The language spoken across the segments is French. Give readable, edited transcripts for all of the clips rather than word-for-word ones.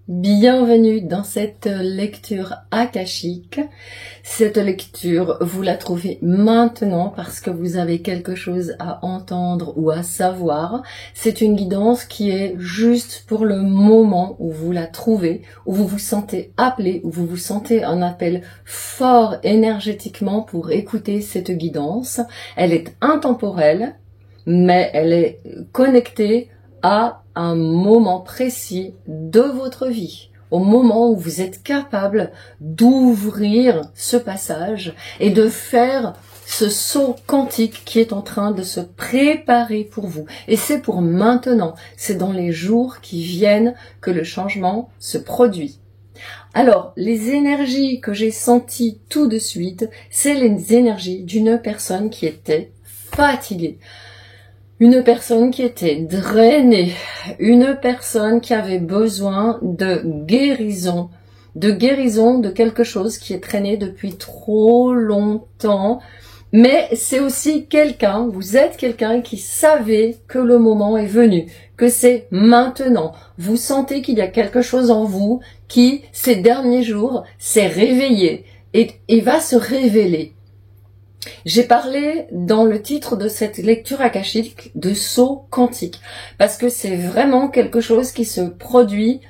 Bienvenue dans cette lecture akashique. Cette lecture, vous la trouvez maintenant parce que vous avez quelque chose à entendre ou à savoir. C'est une guidance qui est juste pour le moment où vous la trouvez, où vous vous sentez appelé, où vous vous sentez un appel fort énergétiquement pour écouter cette guidance. Elle est intemporelle, mais elle est connectée à un moment précis de votre vie, au moment où vous êtes capable d'ouvrir ce passage et de faire ce saut quantique qui est en train de se préparer pour vous. Et c'est pour maintenant, c'est dans les jours qui viennent que le changement se produit. Alors, les énergies que j'ai senties tout de suite, c'est les énergies d'une personne qui était fatiguée. Une personne qui était drainée, une personne qui avait besoin de guérison de quelque chose qui est traîné depuis trop longtemps. Mais c'est aussi quelqu'un, vous êtes quelqu'un qui savait que le moment est venu, que c'est maintenant. Vous sentez qu'il y a quelque chose en vous qui, ces derniers jours, s'est réveillé et va se révéler. J'ai parlé dans le titre de cette lecture akashique de saut quantique parce que c'est vraiment quelque chose qui se produit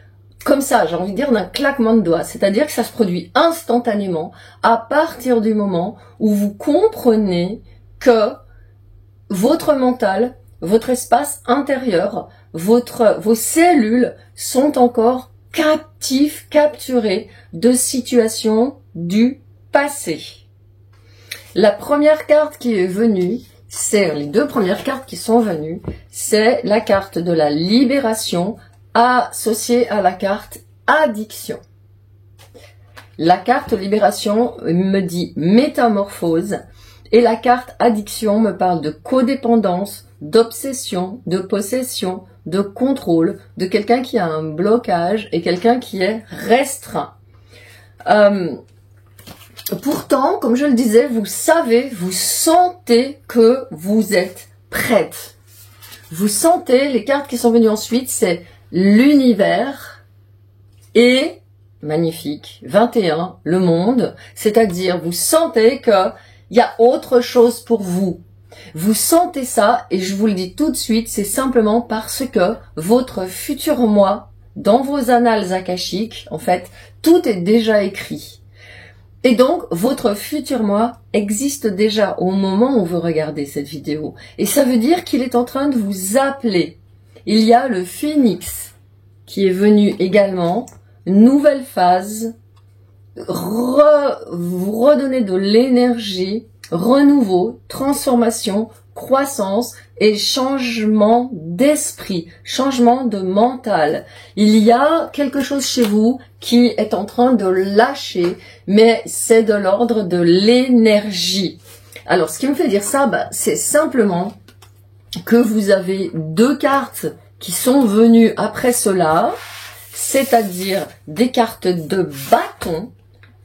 comme ça, j'ai envie de dire d'un claquement de doigts, c'est-à-dire que ça se produit instantanément à partir du moment où vous comprenez que votre mental, votre espace intérieur, vos cellules sont encore capturées de situations du passé. La première carte qui est venue, c'est les deux premières cartes qui sont venues, c'est la carte de la libération associée à la carte addiction. La carte libération me dit métamorphose et la carte addiction me parle de codépendance, d'obsession, de possession, de contrôle, de quelqu'un qui a un blocage et quelqu'un qui est restreint. Pourtant, comme je le disais, vous savez, vous sentez que vous êtes prête. Vous sentez, les cartes qui sont venues ensuite, c'est l'univers et, magnifique, 21, le monde. C'est-à-dire, vous sentez qu'il y a autre chose pour vous. Vous sentez ça, et je vous le dis tout de suite, c'est simplement parce que votre futur moi, dans vos annales akashiques, en fait, tout est déjà écrit. Et donc, votre futur moi existe déjà au moment où vous regardez cette vidéo. Et ça veut dire qu'il est en train de vous appeler. Il y a le phénix qui est venu également. Nouvelle phase. Vous redonner de l'énergie. Renouveau, transformation, croissance et changement d'esprit, changement de mental. Il y a quelque chose chez vous qui est en train de lâcher, mais c'est de l'ordre de l'énergie. Alors, ce qui me fait dire ça, c'est simplement que vous avez deux cartes qui sont venues après cela, c'est-à-dire des cartes de bâton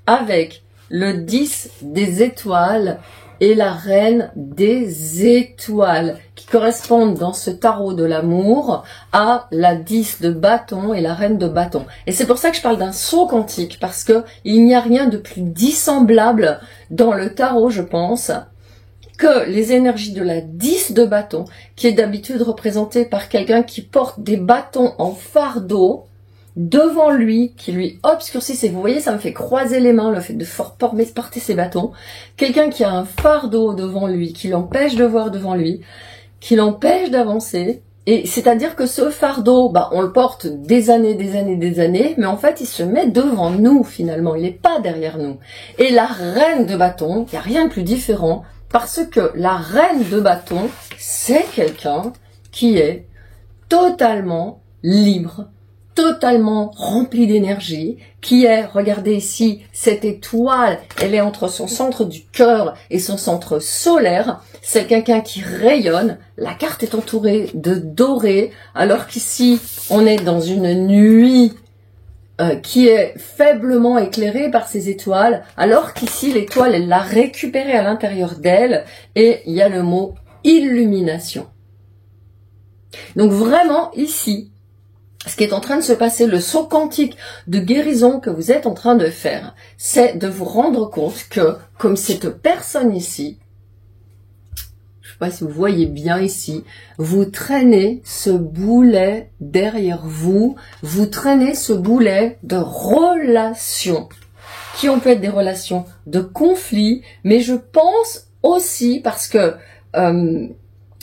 avec le 10 des étoiles et la reine des étoiles qui correspondent dans ce tarot de l'amour à la 10 de bâton et la reine de bâton. Et c'est pour ça que je parle d'un saut quantique parce que il n'y a rien de plus dissemblable dans le tarot, je pense, que les énergies de la 10 de bâton qui est d'habitude représentée par quelqu'un qui porte des bâtons en fardeau devant lui, qui lui obscurcissent, et vous voyez, ça me fait croiser les mains, le fait de porter ses bâtons. Quelqu'un qui a un fardeau devant lui, qui l'empêche de voir devant lui, qui l'empêche d'avancer, et c'est-à-dire que ce fardeau, on le porte des années, mais en fait, il se met devant nous, finalement, il n'est pas derrière nous. Et la reine de bâton, il n'y a rien de plus différent, parce que la reine de bâton, c'est quelqu'un qui est totalement libre, totalement rempli d'énergie, qui est, regardez ici, cette étoile, elle est entre son centre du cœur et son centre solaire, c'est quelqu'un qui rayonne, la carte est entourée de doré, alors qu'ici, on est dans une nuit qui est faiblement éclairée par ces étoiles, alors qu'ici, l'étoile, elle l'a récupérée à l'intérieur d'elle, et il y a le mot illumination. Donc vraiment, ici, ce qui est en train de se passer, le saut quantique de guérison que vous êtes en train de faire, c'est de vous rendre compte que, comme cette personne ici, je ne sais pas si vous voyez bien ici, vous traînez ce boulet derrière vous, vous traînez ce boulet de relations, qui ont pu être des relations de conflit, mais je pense aussi parce que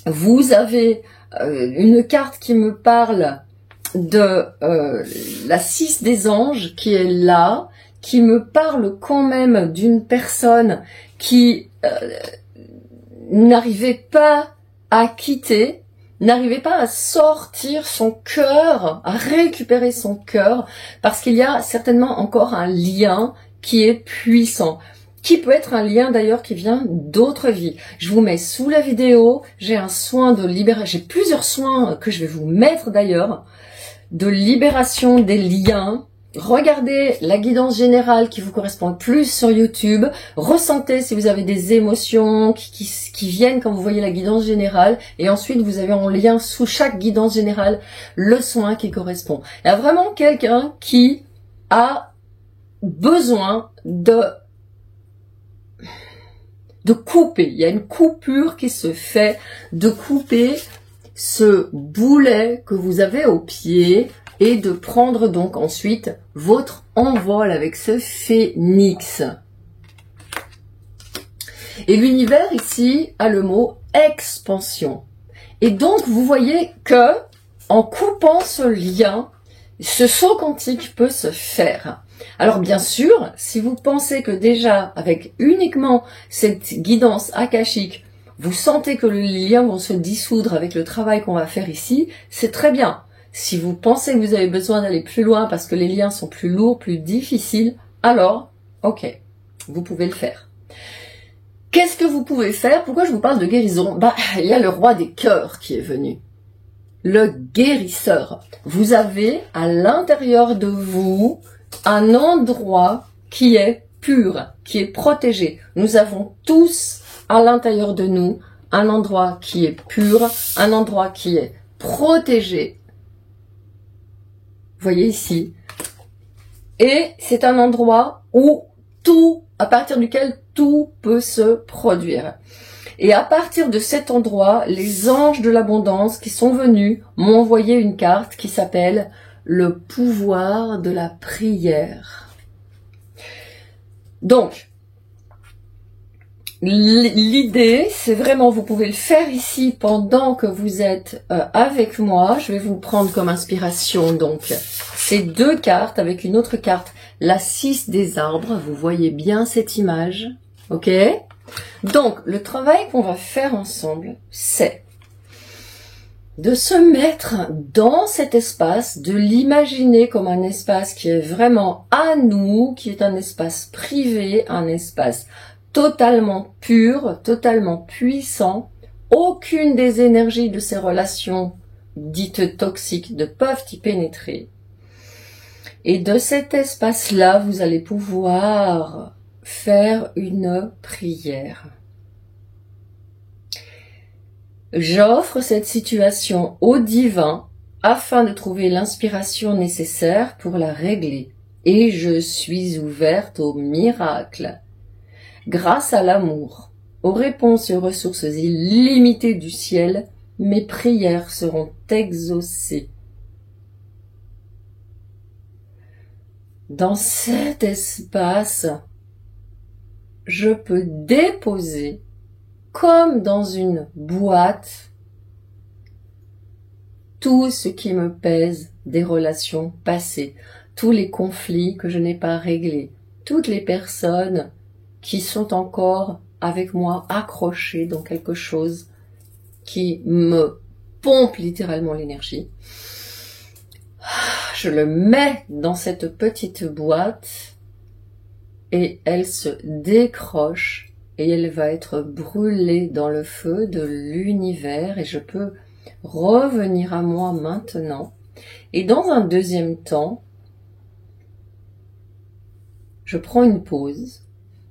vous avez une carte qui me parle de la 6 des anges qui est là, qui me parle quand même d'une personne qui n'arrivait pas à quitter, n'arrivait pas à sortir son cœur, à récupérer son cœur, parce qu'il y a certainement encore un lien qui est puissant, qui peut être un lien d'ailleurs qui vient d'autres vies. Je vous mets sous la vidéo, j'ai un soin de libération, j'ai plusieurs soins que je vais vous mettre d'ailleurs, de libération des liens. Regardez la guidance générale qui vous correspond le plus sur YouTube. Ressentez si vous avez des émotions qui viennent quand vous voyez la guidance générale. Et ensuite, vous avez en lien sous chaque guidance générale le soin qui correspond. Il y a vraiment quelqu'un qui a besoin de couper. Il y a une coupure qui se fait, de couper ce boulet que vous avez au pied et de prendre donc ensuite votre envol avec ce phénix. Et l'univers ici a le mot expansion. Et donc vous voyez que en coupant ce lien, ce saut quantique peut se faire. Alors bien sûr, si vous pensez que déjà avec uniquement cette guidance akashique, vous sentez que les liens vont se dissoudre avec le travail qu'on va faire ici, c'est très bien. Si vous pensez que vous avez besoin d'aller plus loin parce que les liens sont plus lourds, plus difficiles, alors, ok, vous pouvez le faire. Qu'est-ce que vous pouvez faire? Pourquoi je vous parle de guérison? Il y a le roi des cœurs qui est venu. Le guérisseur. Vous avez à l'intérieur de vous un endroit qui est pur, qui est protégé. Nous avons tous à l'intérieur de nous un endroit qui est pur, un endroit qui est protégé. Vous voyez ici. Et c'est un endroit où tout, à partir duquel tout peut se produire. Et à partir de cet endroit, les anges de l'abondance qui sont venus m'ont envoyé une carte qui s'appelle le pouvoir de la prière. Donc, l'idée, c'est vraiment, vous pouvez le faire ici pendant que vous êtes avec moi. Je vais vous prendre comme inspiration donc ces deux cartes avec une autre carte, la 6 des arbres. Vous voyez bien cette image, ok? Donc, le travail qu'on va faire ensemble, c'est de se mettre dans cet espace, de l'imaginer comme un espace qui est vraiment à nous, qui est un espace privé, un espace totalement pur, totalement puissant. Aucune des énergies de ces relations dites toxiques ne peuvent y pénétrer. Et de cet espace-là, vous allez pouvoir faire une prière. J'offre cette situation au divin afin de trouver l'inspiration nécessaire pour la régler. Et je suis ouverte au miracle. Grâce à l'amour, aux réponses et aux ressources illimitées du ciel, mes prières seront exaucées. Dans cet espace, je peux déposer, comme dans une boîte, tout ce qui me pèse des relations passées, tous les conflits que je n'ai pas réglés, toutes les personnes qui sont encore avec moi accrochées dans quelque chose qui me pompe littéralement l'énergie. Je le mets dans cette petite boîte et elle se décroche et elle va être brûlée dans le feu de l'univers et je peux revenir à moi maintenant. Et dans un deuxième temps, je prends une pause.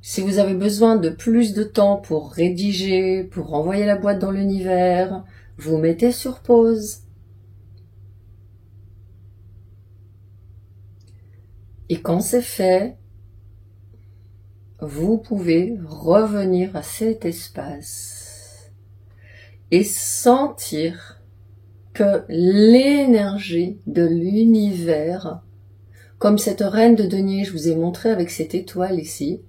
Si vous avez besoin de plus de temps pour rédiger, pour renvoyer la boîte dans l'univers, vous mettez sur pause. Et quand c'est fait, vous pouvez revenir à cet espace et sentir que l'énergie de l'univers, comme cette reine de denier, je vous ai montré avec cette étoile ici,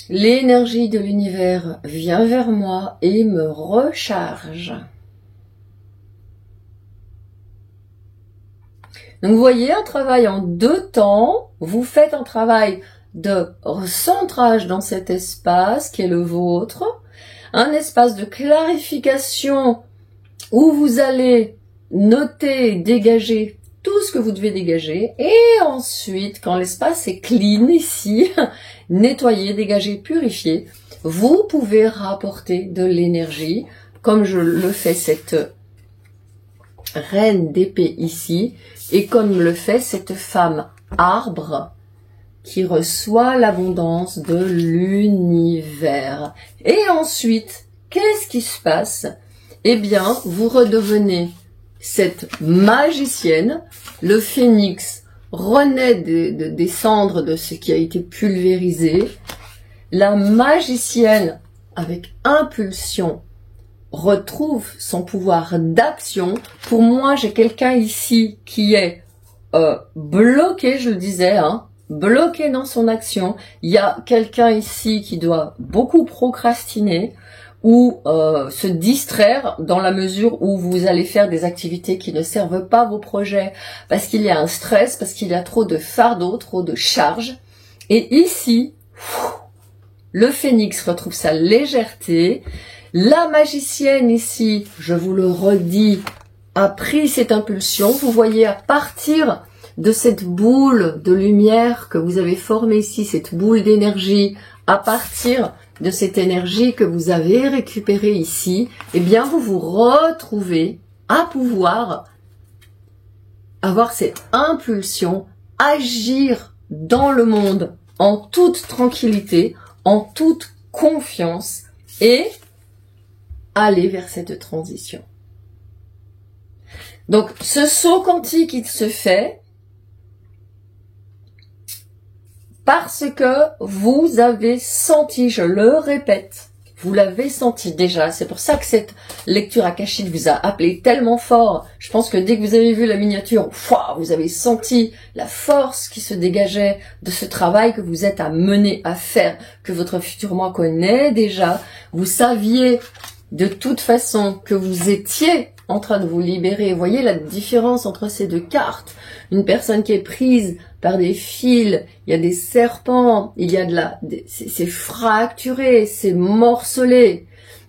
l'énergie de l'univers vient vers moi et me recharge. Donc vous voyez, un travail en 2 temps, vous faites un travail de recentrage dans cet espace qui est le vôtre, un espace de clarification où vous allez noter, dégager tout ce que vous devez dégager, et ensuite, quand l'espace est clean ici, nettoyé, dégagé, purifié, vous pouvez rapporter de l'énergie, comme je le fais cette reine d'épée ici, et comme le fait cette femme arbre qui reçoit l'abondance de l'univers. Et ensuite, qu'est-ce qui se passe? Eh bien, vous redevenez cette magicienne, le phénix renaît des cendres de ce qui a été pulvérisé, la magicienne avec impulsion retrouve son pouvoir d'action. Pour moi, j'ai quelqu'un ici qui est bloqué, je le disais, bloqué dans son action. Il y a quelqu'un ici qui doit beaucoup procrastiner ou se distraire dans la mesure où vous allez faire des activités qui ne servent pas vos projets parce qu'il y a un stress, parce qu'il y a trop de fardeau, trop de charges. Et ici, le phénix retrouve sa légèreté. La magicienne ici, je vous le redis, a pris cette impulsion. Vous voyez, à partir de cette boule de lumière que vous avez formée ici, cette boule d'énergie, à partir de cette énergie que vous avez récupérée ici, eh bien vous vous retrouvez à pouvoir avoir cette impulsion, agir dans le monde en toute tranquillité, en toute confiance et aller vers cette transition. Donc ce saut quantique il se fait parce que vous avez senti, je le répète, vous l'avez senti déjà. C'est pour ça que cette lecture akashique vous a appelé tellement fort. Je pense que dès que vous avez vu la miniature, vous avez senti la force qui se dégageait de ce travail que vous êtes à mener, à faire, que votre futur moi connaît déjà. Vous saviez de toute façon que vous étiez en train de vous libérer. Vous voyez la différence entre ces 2 cartes. Une personne qui est prise par des fils, il y a des serpents, il y a c'est fracturé, c'est morcelé.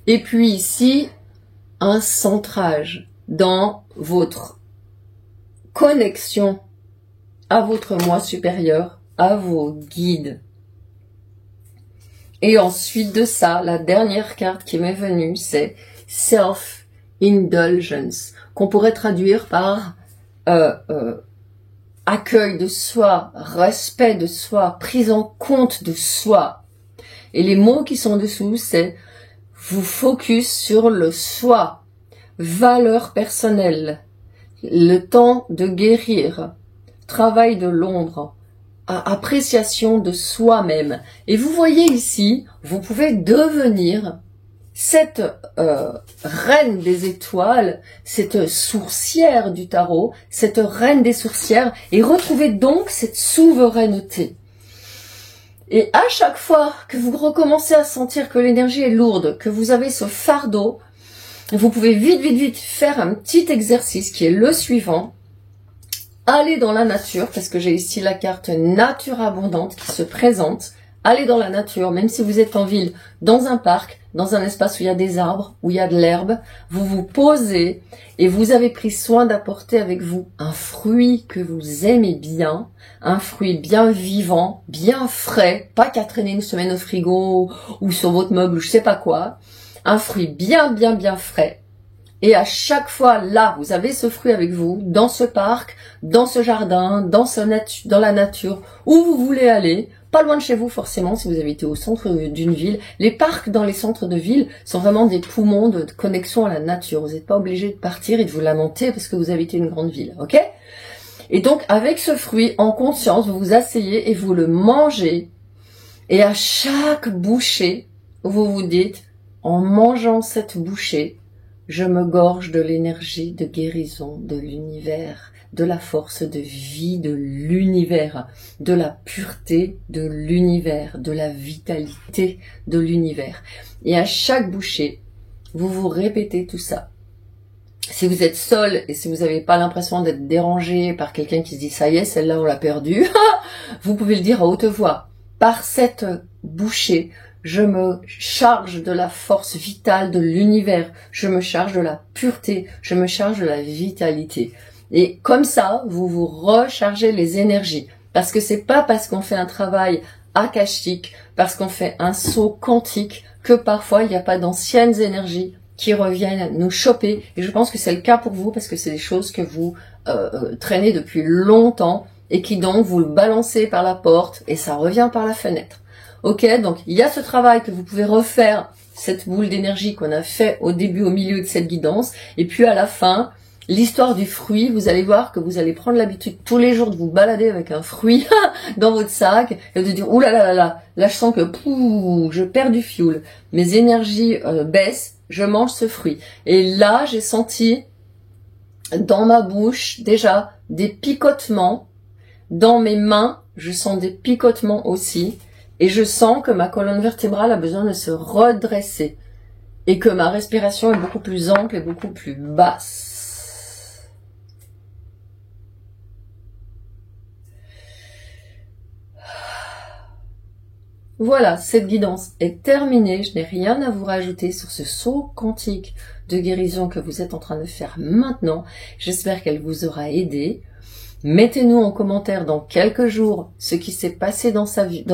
Et puis ici, un centrage dans votre connexion à votre moi supérieur, à vos guides. Et ensuite de ça, la dernière carte qui m'est venue, c'est Self-Indulgence, qu'on pourrait traduire par accueil de soi, respect de soi, prise en compte de soi. Et les mots qui sont dessous, c'est vous focus sur le soi, valeur personnelle, le temps de guérir, travail de l'ombre, appréciation de soi-même. Et vous voyez ici, vous pouvez devenir cette reine des étoiles, cette sourcière du tarot, cette reine des sourcières, et retrouver donc cette souveraineté. Et à chaque fois que vous recommencez à sentir que l'énergie est lourde, que vous avez ce fardeau, vous pouvez vite faire un petit exercice qui est le suivant. Allez dans la nature, parce que j'ai ici la carte nature abondante qui se présente. Allez dans la nature, même si vous êtes en ville, dans un parc, dans un espace où il y a des arbres, où il y a de l'herbe, vous vous posez et vous avez pris soin d'apporter avec vous un fruit que vous aimez bien, un fruit bien vivant, bien frais, pas qu'à traîner une semaine au frigo ou sur votre meuble ou je sais pas quoi, un fruit bien frais. Et à chaque fois, là, vous avez ce fruit avec vous, dans ce parc, dans ce jardin, dans la nature, où vous voulez aller, pas loin de chez vous forcément, si vous habitez au centre d'une ville. Les parcs dans les centres de ville sont vraiment des poumons de connexion à la nature. Vous n'êtes pas obligé de partir et de vous lamenter parce que vous habitez une grande ville, ok? Et donc, avec ce fruit, en conscience, vous vous asseyez et vous le mangez. Et à chaque bouchée, vous vous dites, en mangeant cette bouchée, je me gorge de l'énergie de guérison de l'univers, de la force de vie de l'univers, de la pureté de l'univers, de la vitalité de l'univers. Et à chaque bouchée, vous vous répétez tout ça. Si vous êtes seul et si vous n'avez pas l'impression d'être dérangé par quelqu'un qui se dit « ça y est, celle-là on l'a perdue », vous pouvez le dire à haute voix. Par cette bouchée, je me charge de la force vitale de l'univers, je me charge de la pureté, je me charge de la vitalité. Et comme ça, vous vous rechargez les énergies. Parce que c'est pas parce qu'on fait un travail akashique, parce qu'on fait un saut quantique, que parfois il n'y a pas d'anciennes énergies qui reviennent nous choper. Et je pense que c'est le cas pour vous, parce que c'est des choses que vous traînez depuis longtemps, et qui donc vous le balancez par la porte, et ça revient par la fenêtre. Ok, donc il y a ce travail que vous pouvez refaire, cette boule d'énergie qu'on a fait au début, au milieu de cette guidance, et puis à la fin, l'histoire du fruit, vous allez voir que vous allez prendre l'habitude tous les jours de vous balader avec un fruit dans votre sac, et de dire, ouh là là là là, là je sens que je perds du fioul, mes énergies baissent, je mange ce fruit. Et là, j'ai senti dans ma bouche déjà des picotements, dans mes mains, je sens des picotements aussi, et je sens que ma colonne vertébrale a besoin de se redresser et que ma respiration est beaucoup plus ample et beaucoup plus basse. Voilà, cette guidance est terminée. Je n'ai rien à vous rajouter sur ce saut quantique de guérison que vous êtes en train de faire maintenant. J'espère qu'elle vous aura aidé. Mettez-nous en commentaire dans quelques jours ce qui s'est passé dans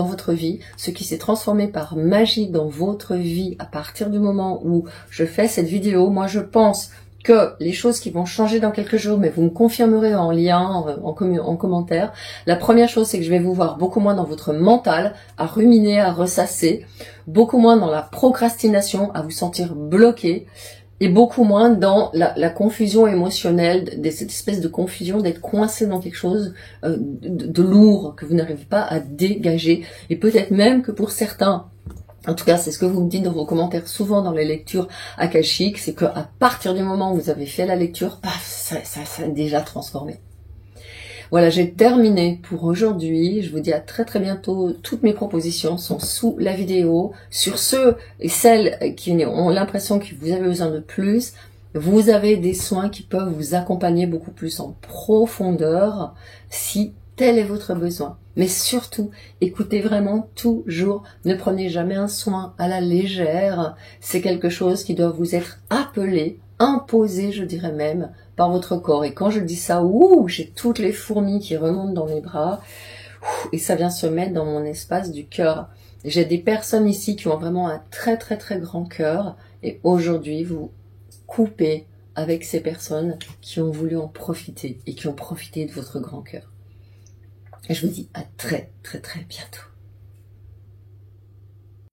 votre vie, ce qui s'est transformé par magie dans votre vie à partir du moment où je fais cette vidéo. Moi, je pense que les choses qui vont changer dans quelques jours, mais vous me confirmerez en lien, en commentaire. La première chose, c'est que je vais vous voir beaucoup moins dans votre mental, à ruminer, à ressasser, beaucoup moins dans la procrastination, à vous sentir bloqué, et beaucoup moins dans la confusion émotionnelle, cette espèce de confusion d'être coincé dans quelque chose de lourd que vous n'arrivez pas à dégager. Et peut-être même que pour certains, en tout cas c'est ce que vous me dites dans vos commentaires souvent dans les lectures akashiques, c'est qu'à partir du moment où vous avez fait la lecture, paf, ça a déjà transformé. Voilà, j'ai terminé pour aujourd'hui. Je vous dis à très très bientôt. Toutes mes propositions sont sous la vidéo. Sur ceux et celles qui ont l'impression que vous avez besoin de plus, vous avez des soins qui peuvent vous accompagner beaucoup plus en profondeur si tel est votre besoin. Mais surtout, écoutez vraiment toujours. Ne prenez jamais un soin à la légère. C'est quelque chose qui doit vous être appelé, imposé, je dirais même, par votre corps. Et quand je dis ça, j'ai toutes les fourmis qui remontent dans mes bras, et ça vient se mettre dans mon espace du cœur. J'ai des personnes ici qui ont vraiment un très très très grand cœur, et aujourd'hui vous coupez avec ces personnes qui ont voulu en profiter et qui ont profité de votre grand cœur. Et je vous dis à très très très bientôt.